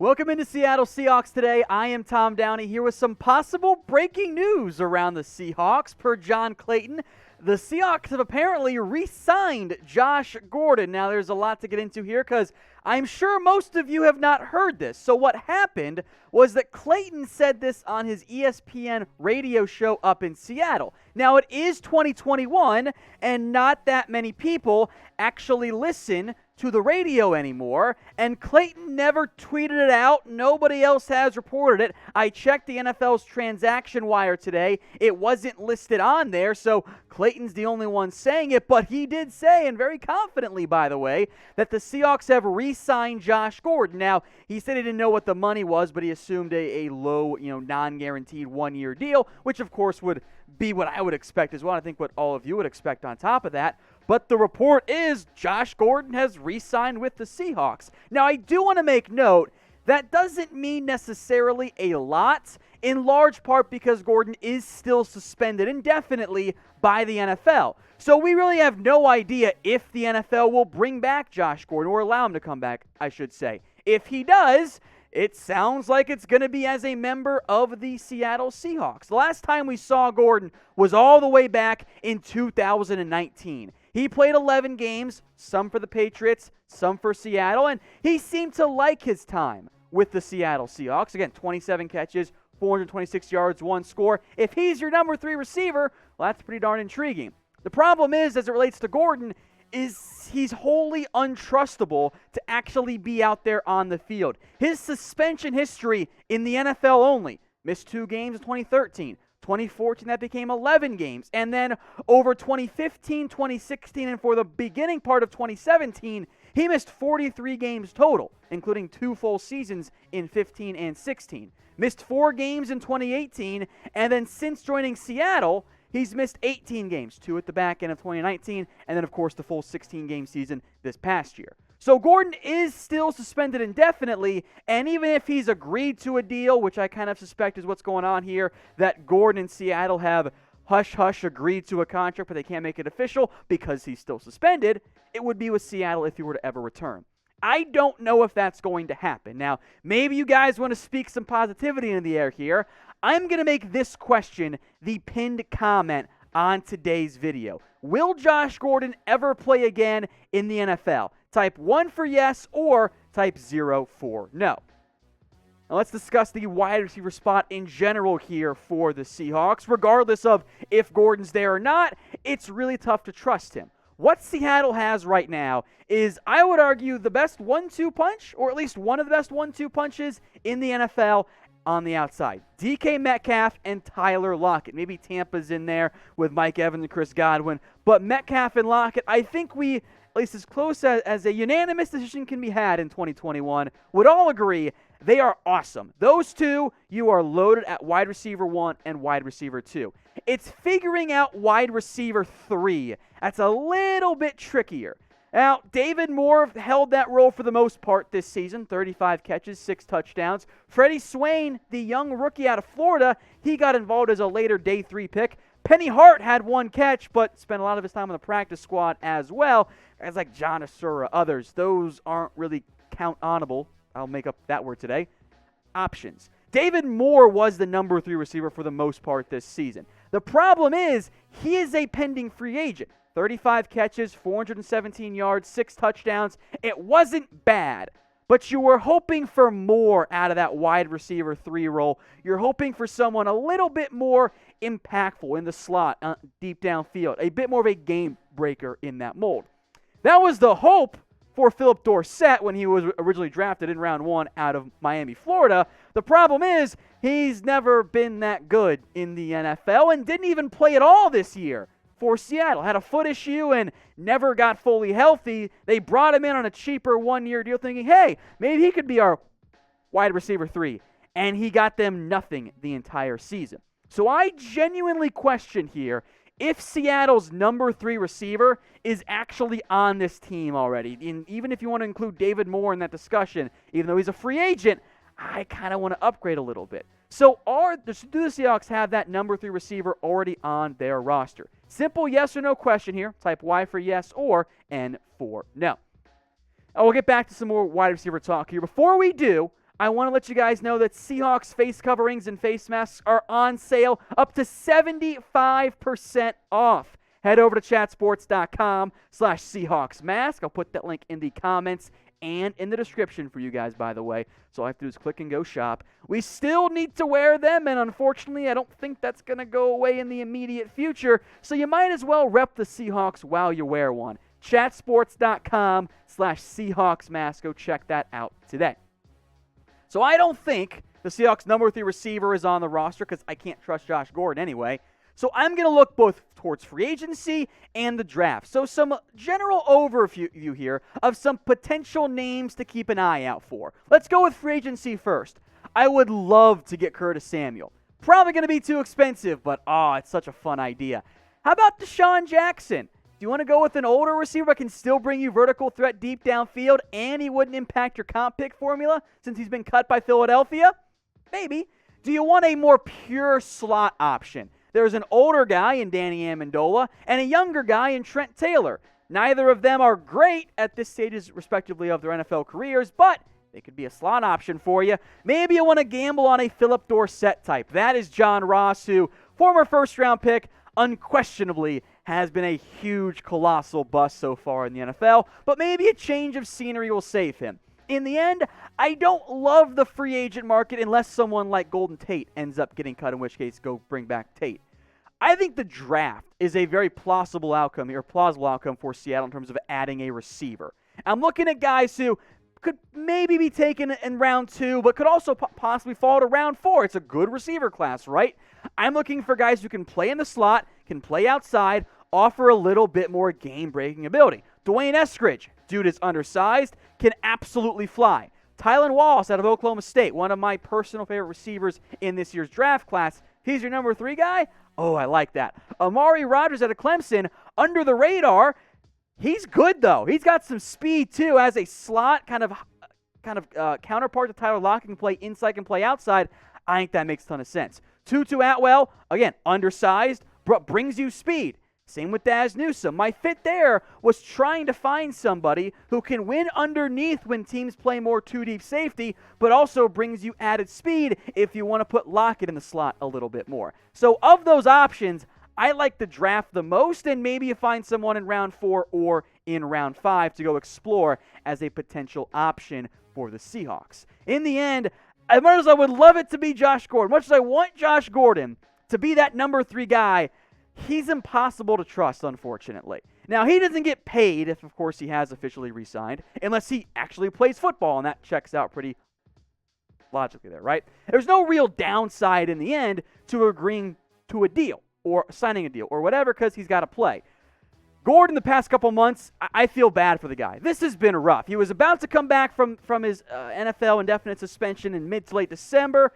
Welcome into Seattle Seahawks Today. I am Tom Downey here with some possible breaking news around the Seahawks. Per John Clayton, the Seahawks have apparently re-signed Josh Gordon. Now, there's a lot to get into here because I'm sure most of you have not heard this. So what happened was that Clayton said this on his ESPN radio show up in Seattle. Now, it is 2021, and not that many people actually listen to the radio anymore, and Clayton never tweeted it out. Nobody else has reported it. I checked the NFL's transaction wire today. It wasn't listed on there, so Clayton's the only one saying it, but he did say, and very confidently, by the way, that the Seahawks have re-signed Josh Gordon. Now, he said he didn't know what the money was, but he assumed a low, non-guaranteed one-year deal, which, of course, would be what I would expect as well. I think what all of you would expect on top of that. But the report is Josh Gordon has re-signed with the Seahawks. Now, I do want to make note that doesn't mean necessarily a lot, in large part because Gordon is still suspended indefinitely by the NFL. So we really have no idea if the NFL will bring back Josh Gordon, or allow him to come back, I should say. If he does, it sounds like it's going to be as a member of the Seattle Seahawks. The last time we saw Gordon was all the way back in 2019. He played 11 games, some for the Patriots, some for Seattle, and he seemed to like his time with the Seattle Seahawks. Again, 27 catches, 426 yards, 1 score. If he's your number 3 receiver, well, that's pretty darn intriguing. The problem is, as it relates to Gordon, is he's wholly untrustable to actually be out there on the field. His suspension history in the NFL only: missed 2 games in 2013. 2014, that became 11 games. And then over 2015, 2016, and for the beginning part of 2017, he missed 43 games total, including 2 full seasons in 15 and 16. Missed 4 games in 2018, and then since joining Seattle, he's missed 18 games, 2 at the back end of 2019, and then, of course, the full 16-game season this past year. So Gordon is still suspended indefinitely, and even if he's agreed to a deal, which I kind of suspect is what's going on here, that Gordon and Seattle have hush-hush agreed to a contract, but they can't make it official because he's still suspended, it would be with Seattle if he were to ever return. I don't know if that's going to happen. Now, maybe you guys want to speak some positivity in the air here. I'm going to make this question the pinned comment on today's video. Will Josh Gordon ever play again in the NFL? Type 1 for yes or type 0 for no. Now let's discuss the wide receiver spot in general here for the Seahawks. Regardless of if Gordon's there or not, it's really tough to trust him. What Seattle has right now is, I would argue, the best 1-2 punch, or at least one of the best 1-2 punches in the NFL on the outside. DK Metcalf and Tyler Lockett. Maybe Tampa's in there with Mike Evans and Chris Godwin. But Metcalf and Lockett, I think we, at least as close as a unanimous decision can be had in 2021, would all agree they are awesome. Those two, you are loaded at wide receiver 1 and wide receiver 2. It's figuring out wide receiver 3 that's a little bit trickier. Now, David Moore held that role for the most part this season, 35 catches, 6 touchdowns. Freddie Swain, the young rookie out of Florida, he got involved as a later day 3 pick. Penny Hart had 1 catch, but spent a lot of his time on the practice squad as well. Guys like John Asura, others, those aren't really count-onable. I'll make up that word today. Options. David Moore was the number 3 receiver for the most part this season. The problem is, he is a pending free agent. 35 catches, 417 yards, 6 touchdowns. It wasn't bad, but you were hoping for more out of that wide receiver 3 role. You're hoping for someone a little bit more impactful in the slot, deep downfield, a bit more of a game breaker in that mold. That was the hope for Philip Dorsett when he was originally drafted in round 1 out of Miami, Florida. The problem is, he's never been that good in the NFL and didn't even play at all this year for Seattle. Had a foot issue and never got fully healthy. They brought him in on a cheaper 1-year deal thinking, hey, maybe he could be our wide receiver 3. And he got them nothing the entire season. So I genuinely question here if Seattle's number 3 receiver is actually on this team already. And even if you want to include David Moore in that discussion, even though he's a free agent, I kind of want to upgrade a little bit. So do the Seahawks have that number 3 receiver already on their roster? Simple yes or no question here. Type Y for yes or N for no. We'll get back to some more wide receiver talk here. Before we do, I want to let you guys know that Seahawks face coverings and face masks are on sale up to 75% off. Head over to chatsports.com/Seahawks mask. I'll put that link in the comments and in the description for you guys, by the way. So all I have to do is click and go shop. We still need to wear them, and unfortunately, I don't think that's going to go away in the immediate future. So you might as well rep the Seahawks while you wear one. Chatsports.com/Seahawks mask. Go check that out today. So I don't think the Seahawks' number 3 receiver is on the roster because I can't trust Josh Gordon anyway. So I'm going to look both towards free agency and the draft. So some general overview here of some potential names to keep an eye out for. Let's go with free agency first. I would love to get Curtis Samuel. Probably going to be too expensive, but it's such a fun idea. How about Deshaun Jackson? Do you want to go with an older receiver that can still bring you vertical threat deep downfield and he wouldn't impact your comp pick formula since he's been cut by Philadelphia? Maybe. Do you want a more pure slot option? There's an older guy in Danny Amendola and a younger guy in Trent Taylor. Neither of them are great at this stage, respectively, of their NFL careers, but they could be a slot option for you. Maybe you want to gamble on a Philip Dorsett type. That is John Ross, who, former first-round pick, unquestionably has been a huge, colossal bust so far in the NFL, but maybe a change of scenery will save him. In the end, I don't love the free agent market unless someone like Golden Tate ends up getting cut, in which case go bring back Tate. I think the draft is a very plausible outcome for Seattle in terms of adding a receiver. I'm looking at guys who could maybe be taken in round 2, but could also possibly fall to round 4. It's a good receiver class, right? I'm looking for guys who can play in the slot, can play outside, offer a little bit more game-breaking ability. Dwayne Eskridge, dude is undersized, can absolutely fly. Tylan Wallace out of Oklahoma State, one of my personal favorite receivers in this year's draft class. He's your number 3 guy? Oh, I like that. Amari Rodgers out of Clemson, under the radar. He's good, though. He's got some speed, too, as a slot kind of counterpart to Tyler Lockett, can play inside, can play outside. I think that makes a ton of sense. Tutu Atwell, again, undersized, but brings you speed. Same with Daz Newsome. My fit there was trying to find somebody who can win underneath when teams play more 2-deep safety, but also brings you added speed if you want to put Lockett in the slot a little bit more. So of those options, I like the draft the most, and maybe you find someone in round 4 or in round 5 to go explore as a potential option for the Seahawks. In the end, as much as I would love it to be Josh Gordon, much as I want Josh Gordon to be that number 3 guy, he's impossible to trust, unfortunately. Now, he doesn't get paid if, of course, he has officially re-signed, unless he actually plays football, and that checks out pretty logically there, right? There's no real downside in the end to agreeing to a deal or signing a deal or whatever because he's got to play. Gordon, the past couple months, I feel bad for the guy. This has been rough. He was about to come back from his NFL indefinite suspension in mid to late December.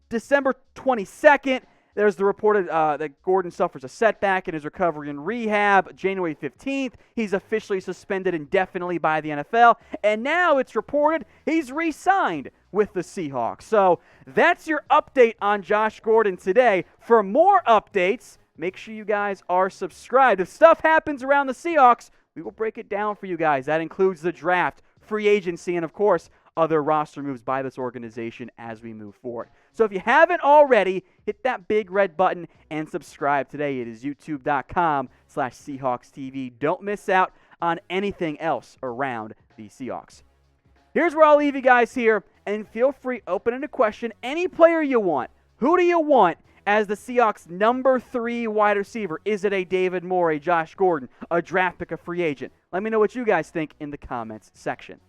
December 22nd, there's the reported that Gordon suffers a setback in his recovery and rehab. January 15th, he's officially suspended indefinitely by the NFL. And now it's reported he's re-signed with the Seahawks. So that's your update on Josh Gordon today. For more updates, make sure you guys are subscribed. If stuff happens around the Seahawks, we will break it down for you guys. That includes the draft, free agency, and of course, other roster moves by this organization as we move forward. So if you haven't already, hit that big red button and subscribe today. It is youtube.com/Seahawks TV. Don't miss out on anything else around the Seahawks. Here's where I'll leave you guys here, and feel free, open-ended question, any player you want. Who do you want as the Seahawks' number 3 wide receiver? Is it a David Moore, a Josh Gordon, a draft pick, a free agent? Let me know what you guys think in the comments section.